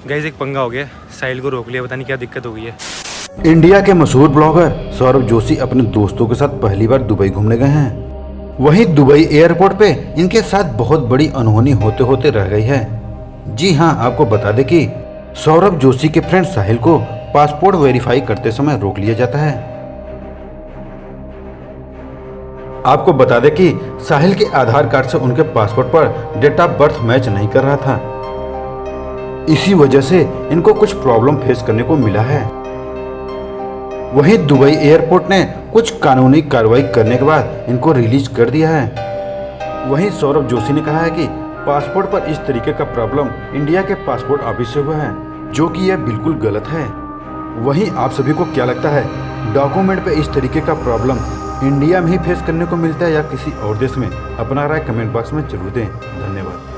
Guys एक पंगा हो गया, साहिल को रोक लिया, पता नहीं क्या दिक्कत हो गई है। इंडिया के मशहूर ब्लॉगर सौरभ जोशी अपने दोस्तों के साथ पहली बार दुबई घूमने गए हैं। वहीं दुबई एयरपोर्ट पे इनके साथ बहुत बड़ी अनहोनी होते होते रह गई है। जी हां, आपको बता दें कि सौरभ जोशी के फ्रेंड साहिल को पासपोर्ट वेरीफाई करते समय रोक लिया जाता है। आपको बता दें कि साहिल के आधार कार्ड से उनके पासपोर्ट पर डेट ऑफ बर्थ मैच नहीं कर रहा था। इसी वजह से इनको कुछ प्रॉब्लम फेस करने को मिला है। वहीं दुबई एयरपोर्ट ने कुछ कानूनी कार्रवाई करने के बाद इनको रिलीज कर दिया है। वहीं सौरभ जोशी ने कहा है कि पासपोर्ट पर इस तरीके का प्रॉब्लम इंडिया के पासपोर्ट ऑफिस से हुआ है, जो कि यह बिल्कुल गलत है। वहीं आप सभी को क्या लगता है, डॉक्यूमेंट पे इस तरीके का प्रॉब्लम इंडिया में ही फेस करने को मिलता है या किसी और देश में? अपना राय कमेंट बॉक्स में जरूर दें। धन्यवाद।